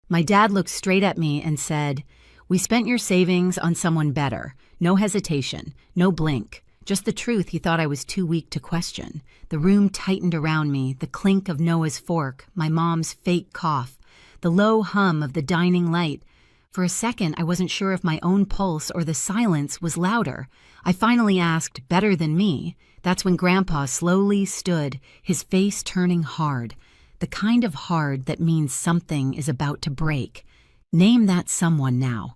My dad looked straight at me and said, "We spent your savings on someone better. No hesitation, no blink. Just the truth he thought I was too weak to question." The room tightened around me, the clink of Noah's fork, my mom's fake cough, the low hum of the dining light. For a second, I wasn't sure if my own pulse or the silence was louder. I finally asked, "Better than me?" That's when Grandpa slowly stood, his face turning hard. The kind of hard that means something is about to break. Name that someone now.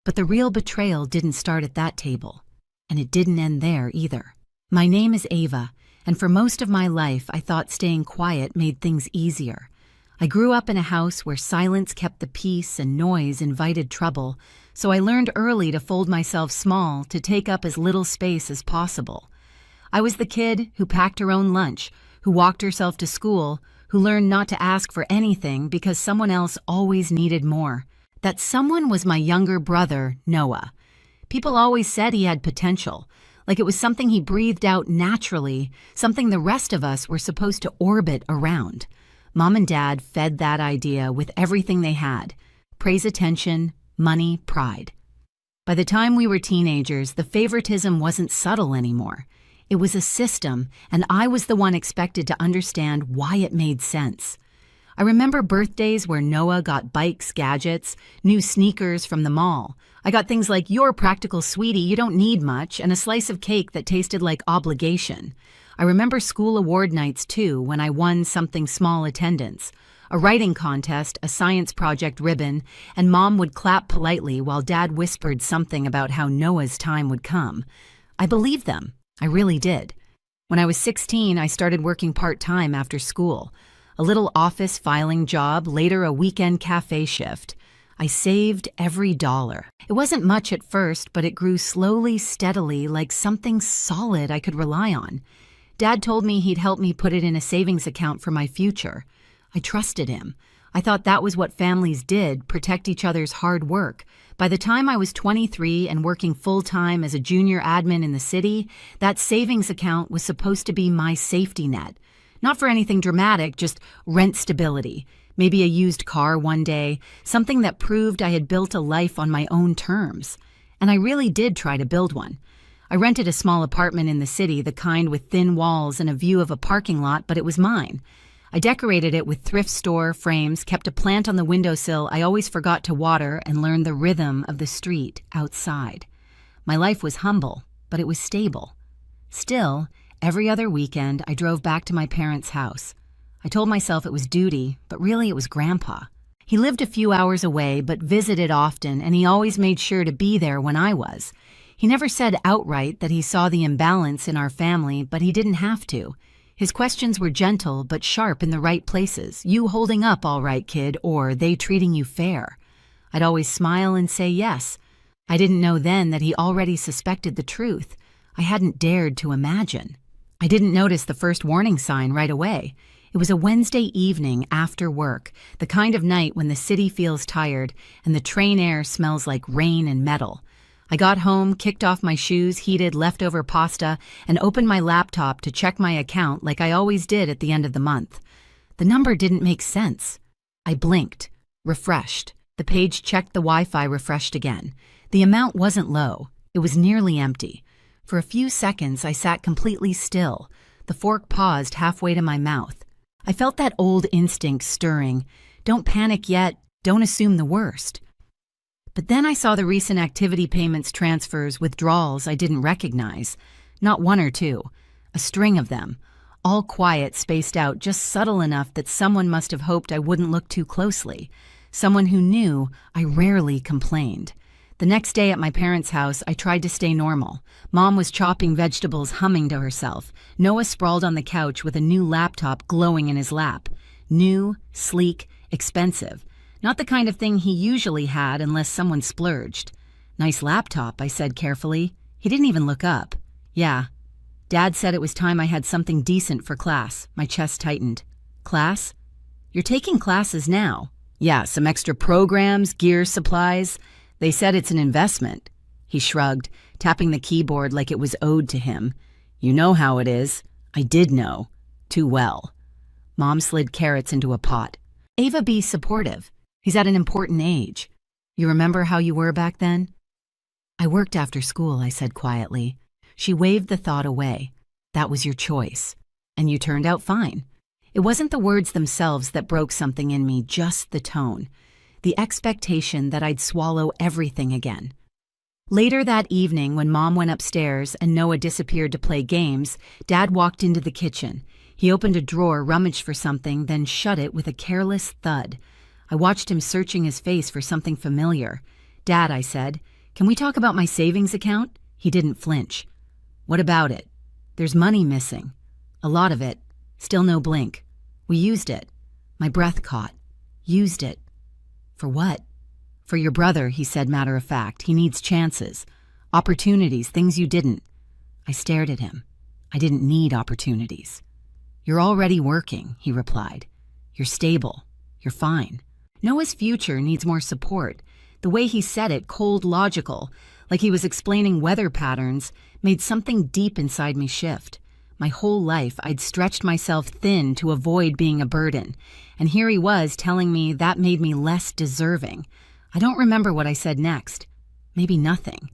But the real betrayal didn't start at that table. And it didn't end there either. My name is Ava, and for most of my life I thought staying quiet made things easier. I grew up in a house where silence kept the peace and noise invited trouble, so I learned early to fold myself small to take up as little space as possible. I was the kid who packed her own lunch, who walked herself to school, who learned not to ask for anything because someone else always needed more. That someone was my younger brother, Noah. People always said he had potential, like it was something he breathed out naturally, something the rest of us were supposed to orbit around. Mom and Dad fed that idea with everything they had: praise, attention, money, pride. By the time we were teenagers, the favoritism wasn't subtle anymore. It was a system, and I was the one expected to understand why it made sense. I remember birthdays where Noah got bikes, gadgets, new sneakers from the mall. I got things like, "You're practical, sweetie, you don't need much," and a slice of cake that tasted like obligation. I remember school award nights too, when I won something small: attendance, a writing contest, a science project ribbon, and Mom would clap politely while Dad whispered something about how Noah's time would come. I believed them. I really did. When I was 16, I started working part-time after school. A little office filing job, later a weekend cafe shift. I saved every dollar. It wasn't much at first, but it grew slowly, steadily, like something solid I could rely on. Dad told me he'd help me put it in a savings account for my future. I trusted him. I thought that was what families did, protect each other's hard work. By the time I was 23 and working full-time as a junior admin in the city, that savings account was supposed to be my safety net. Not for anything dramatic, just rent stability. Maybe a used car one day, something that proved I had built a life on my own terms. And I really did try to build one. I rented a small apartment in the city, the kind with thin walls and a view of a parking lot, but it was mine. I decorated it with thrift store frames, kept a plant on the windowsill I always forgot to water, and learned the rhythm of the street outside. My life was humble, but it was stable. Still, every other weekend, I drove back to my parents' house. I told myself it was duty, but really it was Grandpa. He lived a few hours away, but visited often, and he always made sure to be there when I was. He never said outright that he saw the imbalance in our family, but he didn't have to. His questions were gentle but sharp in the right places. "You holding up all right, kid," or "They treating you fair?" I'd always smile and say yes. I didn't know then that he already suspected the truth. I hadn't dared to imagine. I didn't notice the first warning sign right away. It was a Wednesday evening after work, the kind of night when the city feels tired and the train air smells like rain and metal. I got home, kicked off my shoes, heated leftover pasta, and opened my laptop to check my account like I always did at the end of the month. The number didn't make sense. I blinked, refreshed. The page checked the Wi-Fi, refreshed again. The amount wasn't low. It was nearly empty. For a few seconds, I sat completely still. The fork paused halfway to my mouth. I felt that old instinct stirring. Don't panic yet. Don't assume the worst. But then I saw the recent activity payments, transfers, withdrawals I didn't recognize. Not one or two. A string of them. All quiet, spaced out, just subtle enough that someone must have hoped I wouldn't look too closely. Someone who knew I rarely complained. The next day at my parents' house, I tried to stay normal. Mom was chopping vegetables, humming to herself. Noah sprawled on the couch with a new laptop glowing in his lap. New, sleek, expensive. Not the kind of thing he usually had unless someone splurged. "Nice laptop," I said carefully. He didn't even look up. "Yeah." Dad said it was time I had something decent for class. My chest tightened. "Class? You're taking classes now." "Yeah, some extra programs, gear, supplies. They said it's an investment." He shrugged, tapping the keyboard like it was owed to him. "You know how it is." I did know. Too well. Mom slid carrots into a pot. "Ava, be supportive. He's at an important age. You remember how you were back then? I worked after school, I said quietly. She waved the thought away. That was your choice. And you turned out fine. It wasn't the words themselves that broke something in me, just the tone. The expectation that I'd swallow everything again. Later that evening, when Mom went upstairs and Noah disappeared to play games, Dad walked into the kitchen. He opened a drawer, rummaged for something, then shut it with a careless thud. I watched him searching his face for something familiar. Dad, I said, can we talk about my savings account? He didn't flinch. What about it? There's money missing. A lot of it. Still no blink. We used it. My breath caught. Used it. For what? For your brother, he said matter of fact. He needs chances. Opportunities, things you didn't. I stared at him. I didn't need opportunities. You're already working, he replied. You're stable. You're fine. Noah's future needs more support. The way he said it, cold logical, like he was explaining weather patterns, made something deep inside me shift. My whole life, I'd stretched myself thin to avoid being a burden, and here he was telling me that made me less deserving. I don't remember what I said next. Maybe nothing.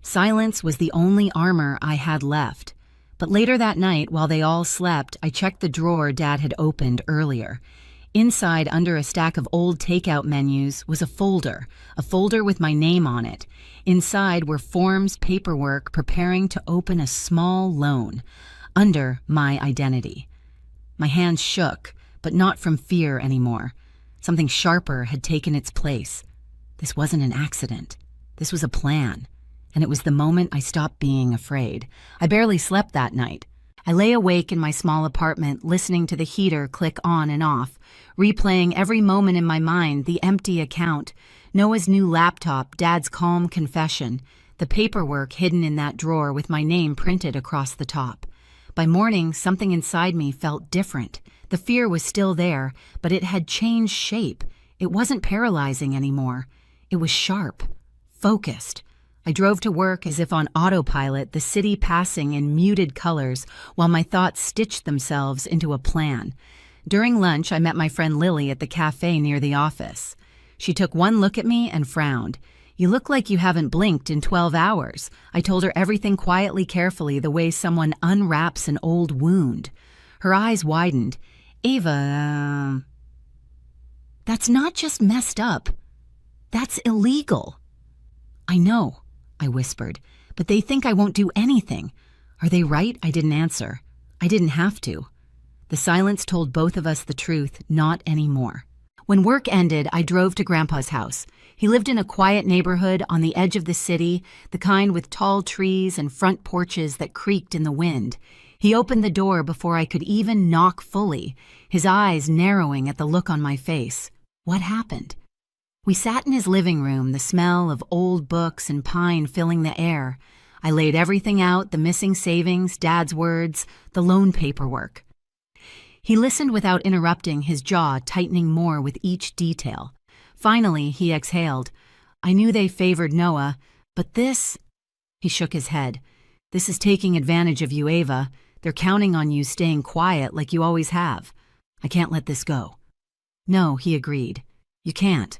Silence was the only armor I had left. But later that night, while they all slept, I checked the drawer Dad had opened earlier. Inside, under a stack of old takeout menus, was a folder with my name on it. Inside were forms, paperwork, preparing to open a small loan. Under my identity. My hands shook, but not from fear anymore. Something sharper had taken its place. This wasn't an accident. This was a plan. And it was the moment I stopped being afraid. I barely slept that night. I lay awake in my small apartment, listening to the heater click on and off, replaying every moment in my mind, the empty account, Noah's new laptop, Dad's calm confession, the paperwork hidden in that drawer with my name printed across the top. By morning, something inside me felt different. The fear was still there, but it had changed shape. It wasn't paralyzing anymore. It was sharp, focused. I drove to work as if on autopilot, the city passing in muted colors, while my thoughts stitched themselves into a plan. During lunch, I met my friend Lily at the cafe near the office. She took one look at me and frowned. You look like you haven't blinked in 12 hours. I told her everything quietly, carefully, the way someone unwraps an old wound. Her eyes widened. Ava, that's not just messed up. That's illegal. I know, I whispered, but they think I won't do anything. Are they right? I didn't answer. I didn't have to. The silence told both of us the truth, not anymore. When work ended, I drove to Grandpa's house. He lived in a quiet neighborhood on the edge of the city, the kind with tall trees and front porches that creaked in the wind. He opened the door before I could even knock fully, his eyes narrowing at the look on my face. What happened? We sat in his living room, the smell of old books and pine filling the air. I laid everything out, the missing savings, Dad's words, the loan paperwork. He listened without interrupting, his jaw tightening more with each detail. Finally, he exhaled. I knew they favored Noah, but this... He shook his head. This is taking advantage of you, Ava. They're counting on you staying quiet like you always have. I can't let this go. No, he agreed. You can't.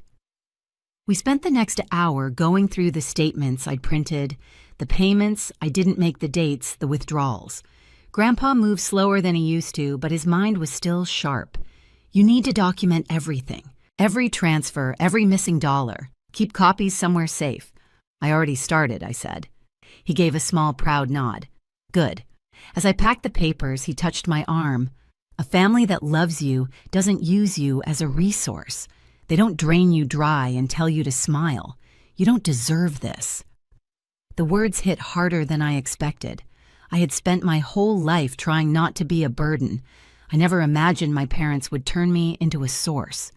We spent the next hour going through the statements I'd printed, the payments, I didn't make the dates, the withdrawals. Grandpa moved slower than he used to, but his mind was still sharp. You need to document everything. Every transfer, every missing dollar. Keep copies somewhere safe. I already started, I said. He gave a small, proud nod. Good. As I packed the papers, he touched my arm. A family that loves you doesn't use you as a resource. They don't drain you dry and tell you to smile. You don't deserve this. The words hit harder than I expected. I had spent my whole life trying not to be a burden. I never imagined my parents would turn me into a source.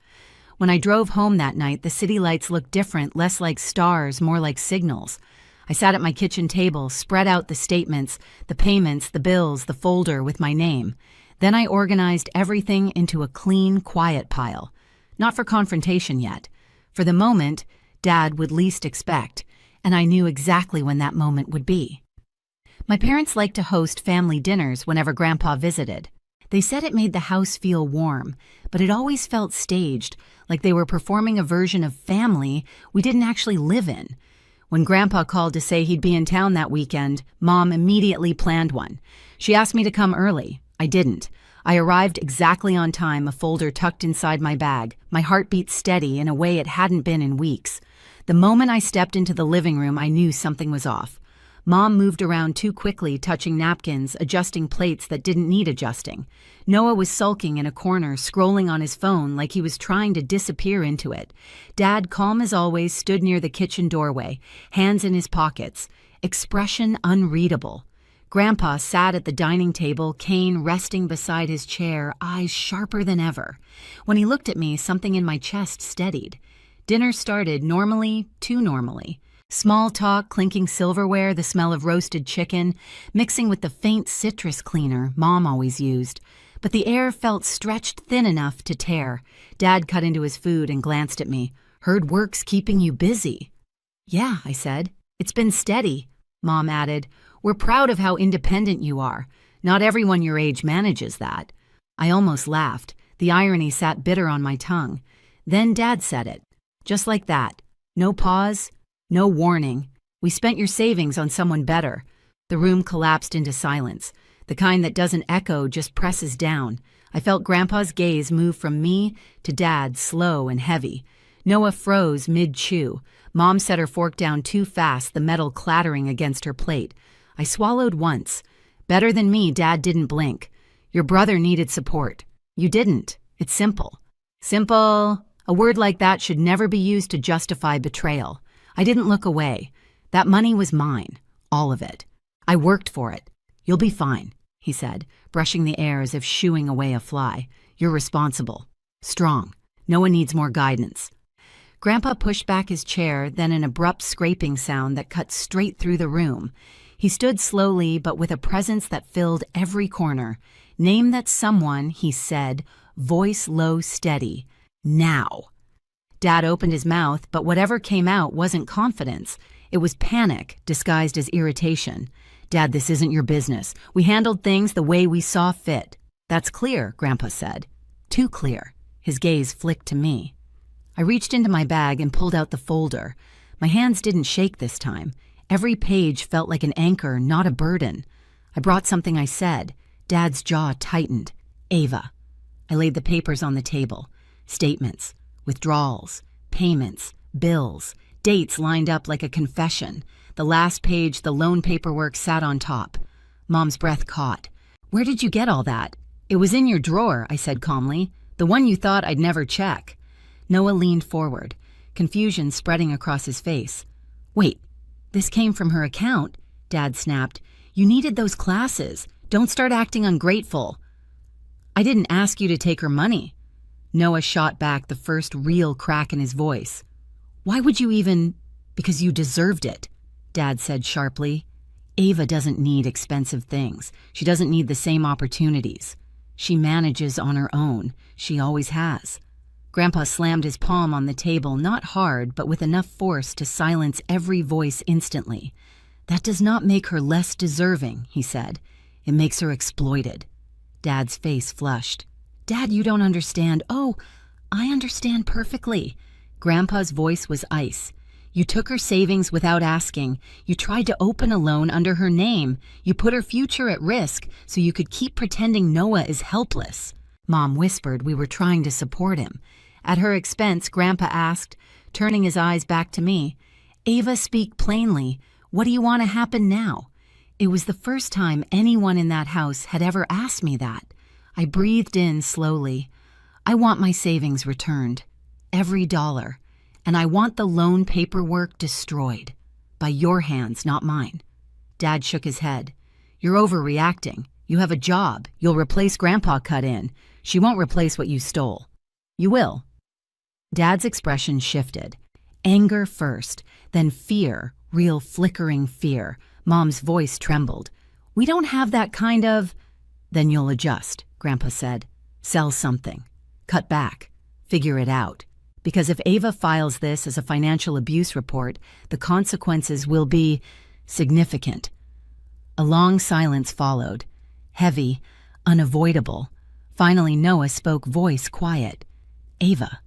When I drove home that night, the city lights looked different, less like stars, more like signals. I sat at my kitchen table, spread out the statements, the payments, the bills, the folder with my name. Then I organized everything into a clean, quiet pile. Not for confrontation yet. For the moment, Dad would least expect, and I knew exactly when that moment would be. My parents liked to host family dinners whenever Grandpa visited. They said it made the house feel warm, but it always felt staged, like they were performing a version of family we didn't actually live in. When Grandpa called to say he'd be in town that weekend, Mom immediately planned one. She asked me to come early. I didn't. I arrived exactly on time, a folder tucked inside my bag, my heartbeat steady in a way it hadn't been in weeks. The moment I stepped into the living room, I knew something was off. Mom moved around too quickly, touching napkins, adjusting plates that didn't need adjusting. Noah was sulking in a corner, scrolling on his phone like he was trying to disappear into it. Dad, calm as always, stood near the kitchen doorway, hands in his pockets, expression unreadable. Grandpa sat at the dining table, cane resting beside his chair, eyes sharper than ever. When he looked at me, something in my chest steadied. Dinner started normally, too normally. Small talk, clinking silverware, the smell of roasted chicken, mixing with the faint citrus cleaner Mom always used. But the air felt stretched thin enough to tear. Dad cut into his food and glanced at me. "Heard work's keeping you busy." "Yeah," I said. "It's been steady." Mom added, "We're proud of how independent you are. Not everyone your age manages that." I almost laughed. The irony sat bitter on my tongue. Then Dad said it. Just like that. No pause. No warning. "We spent your savings on someone better." The room collapsed into silence, the kind that doesn't echo, just presses down. I felt Grandpa's gaze move from me to Dad, slow and heavy. Noah froze mid-chew. Mom set her fork down too fast, the metal clattering against her plate. I swallowed once. Better than me, Dad didn't blink. "Your brother needed support. You didn't. It's simple." Simple. A word like that should never be used to justify betrayal. I didn't look away. That money was mine. All of it. I worked for it. "You'll be fine," he said, brushing the air as if shooing away a fly. "You're responsible. Strong. Noah needs more guidance." Grandpa pushed back his chair, then an abrupt scraping sound that cut straight through the room. He stood slowly, but with a presence that filled every corner. "Name that someone," he said, voice low, steady. "Now." Dad opened his mouth, but whatever came out wasn't confidence. It was panic, disguised as irritation. "Dad, this isn't your business. We handled things the way we saw fit." "That's clear," Grandpa said. "Too clear." His gaze flicked to me. I reached into my bag and pulled out the folder. My hands didn't shake this time. Every page felt like an anchor, not a burden. I brought something I said. Dad's jaw tightened. "Ava." I laid the papers on the table. Statements. Withdrawals, payments, bills, dates lined up like a confession. The last page, the loan paperwork sat on top. Mom's breath caught. "Where did you get all that?" "It was in your drawer," I said calmly. "The one you thought I'd never check." Noah leaned forward, confusion spreading across his face. "Wait, this came from her account?" Dad snapped. "You needed those classes. Don't start acting ungrateful." "I didn't ask you to take her money." Noah shot back, the first real crack in his voice. "Why would you even—" "Because you deserved it," Dad said sharply. "Ava doesn't need expensive things. She doesn't need the same opportunities. She manages on her own. She always has." Grandpa slammed his palm on the table, not hard, but with enough force to silence every voice instantly. "That does not make her less deserving," he said. "It makes her exploited." Dad's face flushed. "Dad, you don't understand." "Oh, I understand perfectly." Grandpa's voice was ice. "You took her savings without asking. You tried to open a loan under her name. You put her future at risk so you could keep pretending Noah is helpless." Mom whispered we were trying to support him. At her expense, Grandpa asked, turning his eyes back to me, "Ava, speak plainly. What do you want to happen now?" It was the first time anyone in that house had ever asked me that. I breathed in slowly. "I want my savings returned. Every dollar. And I want the loan paperwork destroyed. By your hands, not mine." Dad shook his head. "You're overreacting. You have a job. You'll replace Grandpa cut in. She won't replace what you stole." "You will." Dad's expression shifted. Anger first, then fear, real flickering fear. Mom's voice trembled. "We don't have that kind of—" "Then you'll adjust," Grandpa said. "Sell something. Cut back. Figure it out. Because if Ava files this as a financial abuse report, the consequences will be significant." A long silence followed. Heavy, unavoidable. Finally, Noah spoke, voice quiet. "Ava,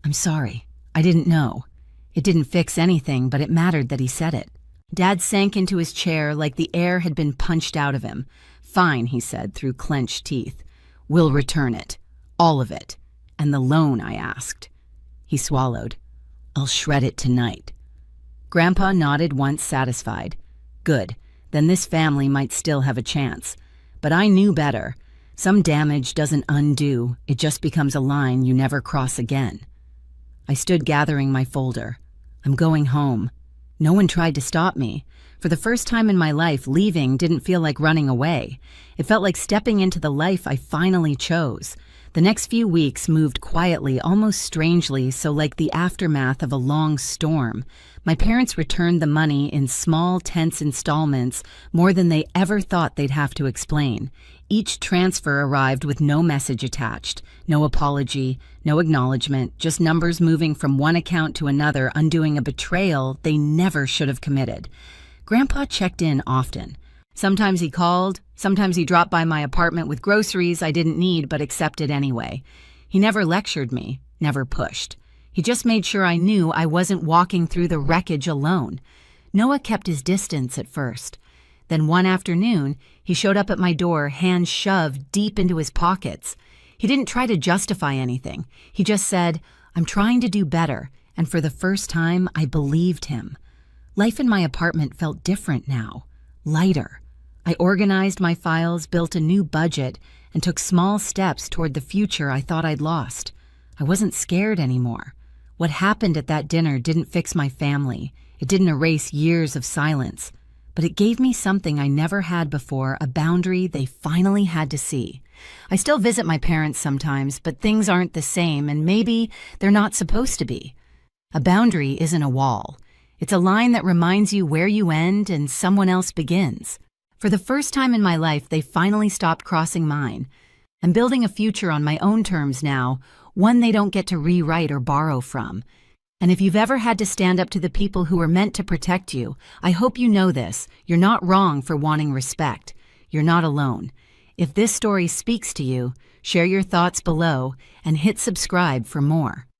I'm sorry. I didn't know." It didn't fix anything, but it mattered that he said it. Dad sank into his chair like the air had been punched out of him. "Fine," he said through clenched teeth. "We'll return it. All of it. And the loan," I asked. He swallowed. "I'll shred it tonight." Grandpa nodded once, satisfied. Good. Then this family might still have a chance. But I knew better. Some damage doesn't undo. It just becomes a line you never cross again. I stood gathering my folder. I'm going home. No one tried to stop me. For the first time in my life, leaving didn't feel like running away. It felt like stepping into the life I finally chose. The next few weeks moved quietly, almost strangely, so like the aftermath of a long storm. My parents returned the money in small, tense installments, more than they ever thought they'd have to explain. Each transfer arrived with no message attached, no apology, no acknowledgement, just numbers moving from one account to another, undoing a betrayal they never should have committed. Grandpa checked in often. Sometimes he called, sometimes he dropped by my apartment with groceries I didn't need but accepted anyway. He never lectured me, never pushed. He just made sure I knew I wasn't walking through the wreckage alone. Noah kept his distance at first. Then one afternoon, he showed up at my door, hands shoved deep into his pockets. He didn't try to justify anything. He just said, "I'm trying to do better," and for the first time, I believed him. Life in my apartment felt different now, lighter. I organized my files, built a new budget, and took small steps toward the future I thought I'd lost. I wasn't scared anymore. What happened at that dinner didn't fix my family. It didn't erase years of silence. But it gave me something I never had before, a boundary they finally had to see. I still visit my parents sometimes, but things aren't the same, and maybe they're not supposed to be. A boundary isn't a wall. It's a line that reminds you where you end and someone else begins. For the first time in my life, they finally stopped crossing mine. I'm building a future on my own terms now, one they don't get to rewrite or borrow from. And if you've ever had to stand up to the people who were meant to protect you, I hope you know this. You're not wrong for wanting respect. You're not alone. If this story speaks to you, share your thoughts below and hit subscribe for more.